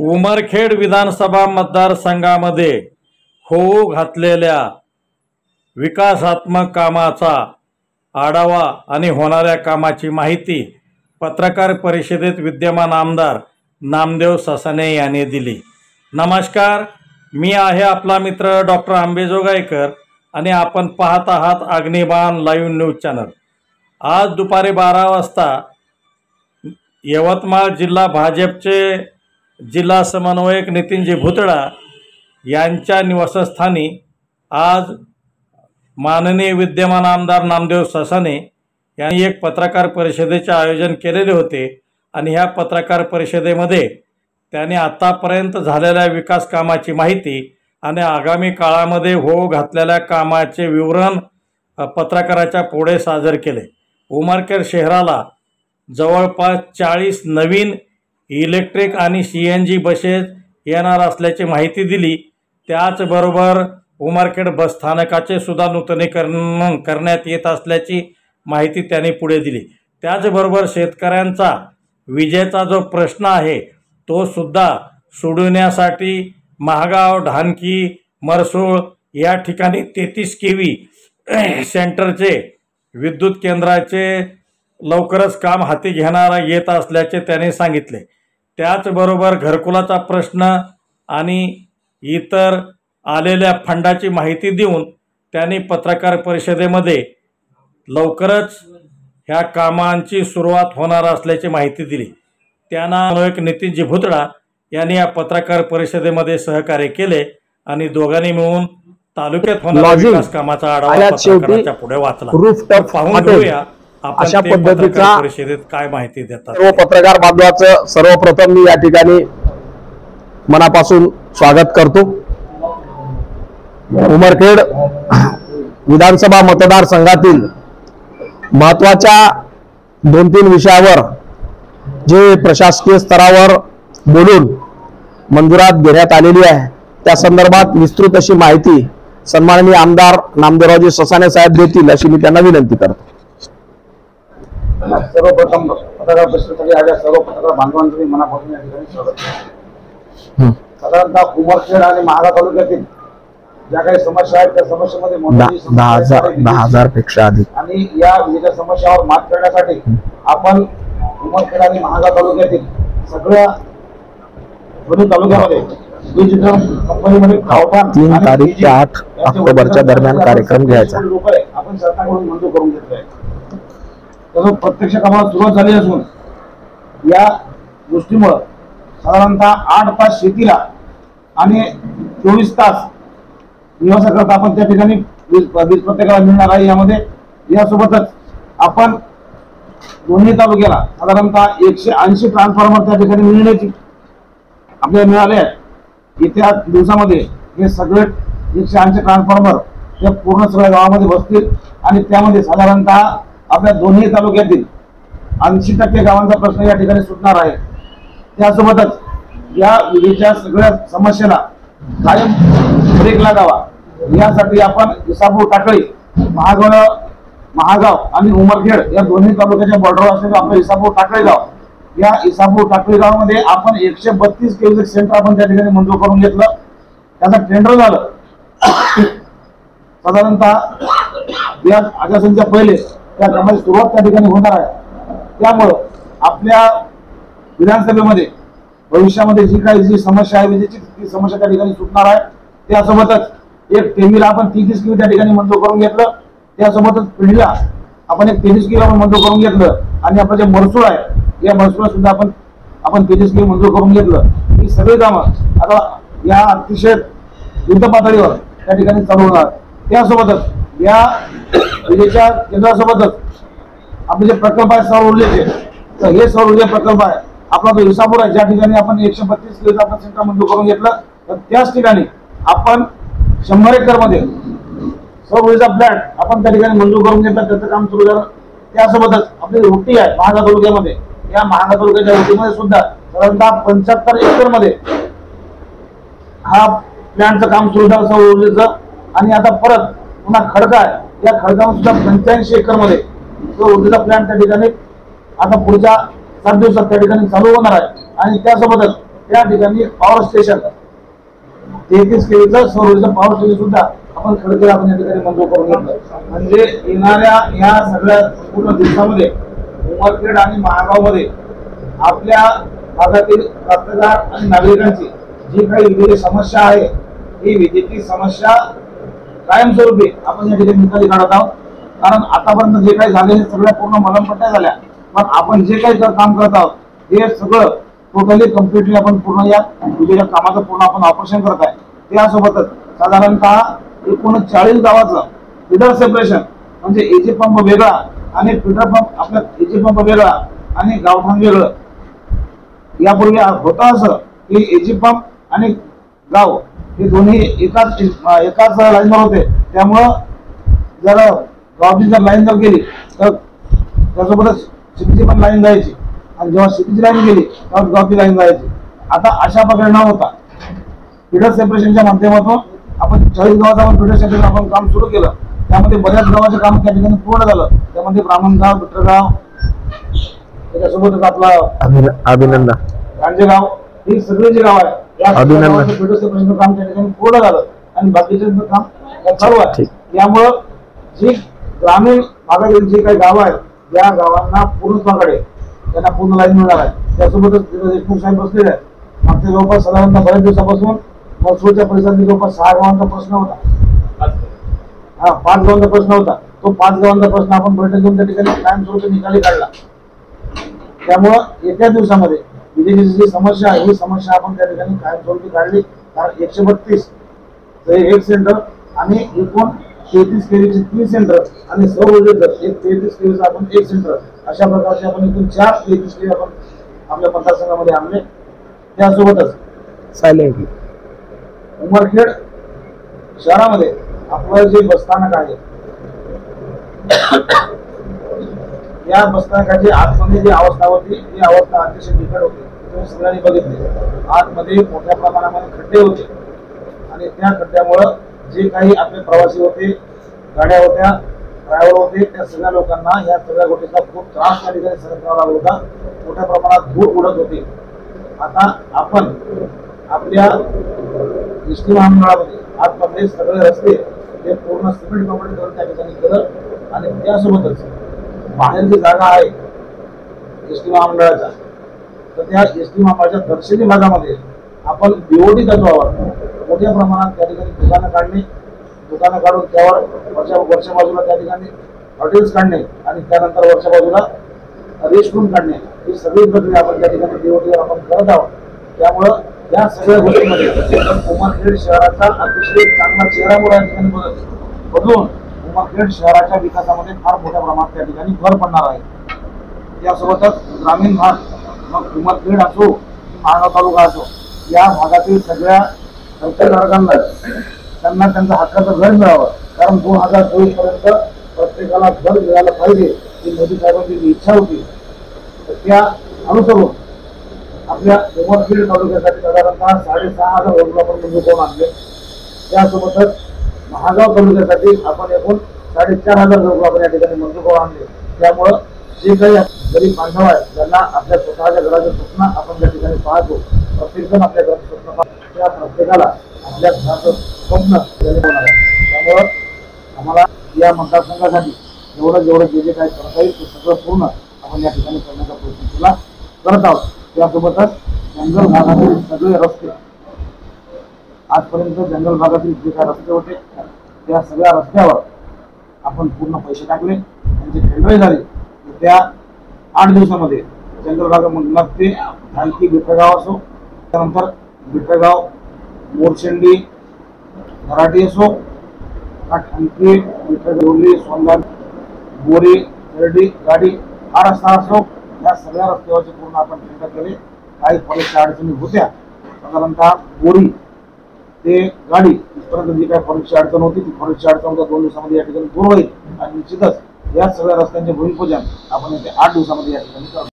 उमरखेड विधानसभा मतदारसंघामध्ये होऊ घातलेल्या विकासात्मक कामाचा आढावा आणि होणाऱ्या कामाची माहिती पत्रकार परिषदेत विद्यमान आमदार नामदेव ससाणे यांनी दिली। नमस्कार, मी आहे आपला मित्र डॉक्टर आंबेजोगाईकर आणि आपण पाहत आहात अग्निबाण लाईव्ह न्यूज चॅनल। आज दुपारी 12 वाजता यवतमाळ जिल्हा भाजपचे जिल्हा समन्वयक नितीनजी भुतळा यांच्या निवासस्थानी आज माननीय विद्यमान आमदार नामदेव ससाणे यांनी एक पत्रकार परिषदेचे आयोजन केलेले होते आणि ह्या पत्रकार परिषदेमध्ये त्यांनी आतापर्यंत झालेल्या विकास कामाची माहिती आणि आगामी काळामध्ये होऊ घातलेल्या कामाचे विवरण पत्रकाराच्या पुढे सादर केले। उमरखेड शहराला जवळपास 40 नवीन इलेक्ट्रिक आणि CNG बसेस येणार असल्याची माहिती दिली। त्याचबरोबर उमरखेड बस स्थानकाचे सुद्धा नूतनीकरण करण्यात येत असल्याची माहिती त्यांनी पुढे दिली। त्याचबरोबर शेतकऱ्यांचा विजेचा जो प्रश्न आहे तो सुद्धा सोडवण्यासाठी महागाव, ढानकी, मरसूळ या ठिकाणी 33 kV सेंटरचे विद्युत केंद्राचे लवकरच काम हाती घेणार येत असल्याचे त्यांनी सांगितले। त्याचबरोबर घरकुलाचा प्रश्न आणि इतर आलेल्या फंडाची माहिती देऊन त्यांनी पत्रकार परिषदेमध्ये लवकरच ह्या कामांची सुरुवात होणार असल्याची माहिती दिली। त्यांना एक नितीनजी भुतळा यांनी या पत्रकार परिषदेमध्ये सहकार्य केले आणि दोघांनी मिळून तालुक्यात होणाऱ्या विकास कामाचा आढावा पत्रकाराच्या पुढे वाचला। पाहून घेऊया अशा पद्धतीचा परिषदेत काय माहिती देतात। सर्व पत्रकार बांधवांचं सर्वप्रथम मी या ठिकाणी मनापासून स्वागत करतो। उमरखेड विधानसभा मतदारसंघातील महत्त्वाच्या 2-3 विषयावर जे प्रशासकीय स्तरावर बोलून मंजुरात घेण्यात आलेली आहे त्या संदर्भात विस्तृत अशी माहिती सन्माननीय आमदार नामदेवरावजी ससाणे साहेब देतील अशी मी त्यांना विनंती करतो। सर्वप्रथम पत्रकार परिषदेसाठी आलेल्या सर्व पत्रकार बांधवांचं मी मनापासून या ठिकाणी स्वागत करतो। साधारणतः उमरखेड आणि महागाव तालुक्यातील ज्या काही समस्या आहेत त्या समस्येमध्ये 10,000 पेक्षा अधिक आणि या विविध समस्यावर मात करण्यासाठी आपण उमरखेड आणि महागाव तालुक्यातील सगळ्या तालुक्यामध्ये कंपनीमध्ये 3 तारीख ते 8 ऑक्टोबरच्या दरम्यान कार्यक्रम घ्यायचा आपण सरकारकडून मंजूर करून घेतलाय। तसंच प्रत्यक्ष कामाला सुरुवात झाली असून या गोष्टीमुळे साधारणतः 8 तास शेतीला आणि 24 तास निवासाकरता आपण त्या ठिकाणी वीज प्रत्येकाला मिळणार आहे। यामध्ये यासोबतच आपण दोन्ही तालुक्याला साधारणतः 180 ट्रान्सफॉर्मर त्या ठिकाणी मिळण्याची आपल्याला मिळाले आहे। येत्या दिवसामध्ये हे सगळे 180 ट्रान्सफॉर्मर हे पूर्ण सगळ्या गावामध्ये बसतील आणि त्यामध्ये साधारणतः आपल्या दोन्ही तालुक्यातील 80% गावांचा प्रश्न या ठिकाणी सुटणार आहे। त्यासोबतच या विजेच्या सगळ्या समस्येला कायम ब्रेक लागावा यासाठी आपण इसापूर टाकळी, महागाव आणि उमरखेड या दोन्ही तालुक्याच्या बॉर्डरवर असलेलं आपलं इसापूर टाकळी गाव, या इसापूर टाकळी गावामध्ये आपण 132 kV सेंटर आपण त्या ठिकाणी मंजूर करून घेतलं। त्याचं टेंडर झालं। साधारणतः या आदेशांच्या पहिले त्या कामाची सुरुवात त्या ठिकाणी होणार आहे। त्यामुळं आपल्या विधानसभेमध्ये भविष्यामध्ये जी समस्या आहे विजेची ती समस्या त्या ठिकाणी सुटणार आहे। त्यासोबतच एक टेमीला आपण 33 kV त्या ठिकाणी मंजूर करून घेतलं। त्यासोबतच पिढीला आपण एक 33 kV मंजूर करून घेतलं आणि आपलं जे महसूल आहे या महसूला सुद्धा आपण 33 kV मंजूर करून घेतलं। ही सगळी कामं आता या अतिशय युद्ध पातळीवर त्या ठिकाणी चालू होणार। त्यासोबतच या विजेच्या केंद्रासोबतच आपले जे प्रकल्प आहे सौर ऊर्जेचे, तर हे सौर ऊर्जा प्रकल्प आहे आपला जो इसापूर आहे ज्या ठिकाणी आपण 132 kV आपण सेंटर मंजूर करून घेतलं, तर त्याच ठिकाणी आपण 100 एकर मध्ये सौर ऊर्जा प्लॅंट आपण त्या ठिकाणी मंजूर करून घेतलं, त्याचं काम सुरू झालं। त्यासोबतच आपली रोटी आहे महागाव तालुक्यामध्ये, या महागाव तालुक्याच्या रोटीमध्ये सुद्धा साधारणतः 75 एकर मध्ये हा प्लॅंटचं काम सुरू झालं सौर ऊर्जेचं। आणि आता परत पुन्हा खडका आहे, या खडकामध्ये सुद्धा 85 एकर मध्ये सौर ऊर्जेचा प्लॅंट त्या ठिकाणी आता पुढच्या 7 दिवसात त्या ठिकाणी चालू होणार आहे। आणि त्यासोबतच त्या ठिकाणी पॉवर स्टेशन 33 केवीचं सौर ऊर्जा पॉवर स्टेशन सुद्धा आपण खडकीला आपण या ठिकाणी मंजूर करून घेतलं. म्हणजे येणाऱ्या या सगळ्या पूर्ण दिवसामध्ये उमरखेड आणि महागावमध्ये आपल्या भागातील कास्तकार आणि नागरिकांची जी काही विजेची समस्या आहे ही विजेची समस्या कायमस्वरूपी आपण या ठिकाणी निकाली काढत आहोत. कारण आतापर्यंत जे काही झाले हे सगळ्या पूर्ण मलमपट्ट्या झाल्या, पण आपण जे काही काम करत आहोत हे सगळं टोटली कम्प्लिटली आपण पूर्ण या विजेच्या कामाचं पूर्ण आपण ऑपरेशन करत आहे. त्यासोबतच साधारणतः एकूण 40 गावाचं फिडर सेपरेशन म्हणजे एजी पंप वेगळा आणि फिडर पंप आपला एजी पंप वेगळा आणि गावठाण वेगळं. यापूर्वी होतं असं की एजी पंप आणि गाव हे दोन्ही एकाच लाईनवर होते, त्यामुळं जर गावची जर लाईन जर गेली तर त्यासोबतच सिटीची पण लाईन जायची आणि जेव्हा सिटीची लाईन गेली तेव्हा गावची लाईन जायची. आता अशा प्रकारे न होता फिडर सेपरेशनच्या माध्यमातून आपण 40 गावाचं आपण फिडर सेपरेशन आपण काम सुरू केलं. त्यामध्ये बऱ्याच गावाचं काम त्या ठिकाणी पूर्ण झालं. त्यामध्ये ब्राह्मणगाव, बिट्टरगाव, त्याच्यासोबतच आपला अभिनंदन गांजेगाव ही सगळी जी गाव आहे या फिडर सेपरेशनचं काम त्या ठिकाणी पूर्ण झालं आणि बाकीचे काम चालू आहे. यामुळं जी ग्रामीण भागातील जी काही गावं आहेत या गावांना पूर्णत्वाकडे त्यांना पूर्ण लाईन मिळणार आहे. त्यासोबतच देशमुख साहेब बसलेले आहेत. मागच्या जवळपास साधारणतः बऱ्याच दिवसापासून महसूलच्या परिसरात जवळपास 6 गावांचा प्रश्न होता, 5 गावांचा प्रश्न होता. तो 5 गावांचा प्रश्न आपण बैठक घेऊन त्या ठिकाणी कायमस्वरूपी निकाली काढला. त्यामुळं येत्या दिवसामध्ये विजेची जी समस्या आहे ही समस्या आपण त्या ठिकाणी कायमस्वरूपी काढली. कारण 132 एक सेंटर आणि एकूण 33 केवीचे 3 सेंटर आणि सौर ऊर्जेचं एक 33 केवीचं आपण 1 सेंटर अशा प्रकारचे आपण एकूण 4 33 केवी आपण आपल्या मतदारसंघामध्ये आणले. त्यासोबतच सायलेंटली उमरखेड शहरामध्ये आपलं जे बसस्थानक आहे या बसस्थानकाची आतमध्ये जी अवस्था होती ही अवस्था अतिशय बिकट होती. तुम्ही सगळ्यांनी बघितले आतमध्ये मोठ्या प्रमाणामध्ये खड्डे होते आणि त्या खड्ड्यामुळं जे काही आपले प्रवासी होते, गाड्या होत्या, ड्रायव्हर होते, त्या सगळ्या लोकांना या सगळ्या गोष्टीचा खूप त्रास त्या ठिकाणी सहन करावा लागला होता. मोठ्या प्रमाणात धूळ उडत होती. आता आपण आपल्या एसटी महामंडळामध्ये आतमध्ये सगळे रस्ते हे पूर्ण सिमेंट कॉन्क्रीट करून त्या ठिकाणी केलं आणि त्यासोबतच बाहेर जी जागा आहे एसटी महामंडळाच्या तर त्या एसटी महामंडळाच्या दर्शनी भागामध्ये आपण बीओटी तत्वावर मोठ्या प्रमाणात त्या ठिकाणी दुकानं काढून त्यावर वरच्या बाजूला त्या ठिकाणी हॉटेल्स काढणे आणि त्यानंतर वरच्या बाजूला रेस्टरूम काढणे ही सगळी प्रक्रिया आपण त्या ठिकाणी बीओटीवर आपण करत आहोत. त्यामुळं या सगळ्या गोष्टीमध्ये उमरखेड शहराचा अतिशय चांगला चेहरा या ठिकाणी बदलून उमरखेड शहराच्या विकासामध्ये फार मोठ्या प्रमाणात त्या ठिकाणी भर पडणार आहे. त्यासोबतच ग्रामीण भाग मग उमरखेड असो महागाव तालुका असो या भागातील सगळ्या कर्तव्यधारकांना त्यांना त्यांचं हक्काचं घर मिळावं. कारण 2024 पर्यंत प्रत्येकाला घर मिळालं पाहिजे ही मोदी साहेबांची जी इच्छा होती. तर त्या अनुसरून आपल्या उमरखेड तालुक्यासाठी साधारणतः 6,500 रोजगार आपण मंजूर करून आणले. त्यासोबतच महागाव तालुक्यासाठी आपण एकूण 4,500 रोजगार आपण या ठिकाणी मंजूर करून आणले. त्यामुळं जे काही गरीब बांधव आहेत ज्यांना आपल्या स्वतःच्या घराचं स्वप्न आपण त्या ठिकाणी पाहतो, प्रत्येकजण आपल्या घराचं स्वप्न पाहतो, त्या प्रत्येकाला आपल्या घराचं स्वप्न होणार आहे. त्यामुळं आम्हाला या मतदारसंघासाठी जेवढं जे काही करता येईल ते सगळं पूर्ण आपण या ठिकाणी करण्याचा प्रयत्न केला करत आहोत. त्यासोबतच जंगल भागातील सगळे रस्ते आजपर्यंत जंगल भागातील जे काही रस्ते होते त्या सगळ्या रस्त्यावर आपण पूर्ण पैसे टाकले, त्यांची टेंडर झाली. त्या 8 दिवसामध्ये जंगल भागामधून ते आणखी बिट्टरगाव असो, त्यानंतर बिट्टरगाव, मोरशेंडी, मराठी असो, आणखी बिट्टरगवली, सोनगाव, बोरी, खर्डी, गाडी हा रस्ता असो, या सगळ्या रस्त्यावरचे पूर्ण आपण टेंडर केले. काही फॉरेस्टच्या अडचणी होत्या, साधारणतः बोरी ते गाडी इथपर्यंत जी काही फॉरेस्टची अडचण होती ती फॉरेस्टची अडचण 2 दिवसामध्ये या ठिकाणी दूर होईल आणि निश्चितच या सगळ्या रस्त्यांचे भूमिपूजन आपण येत्या 8 दिवसामध्ये या ठिकाणी करतो.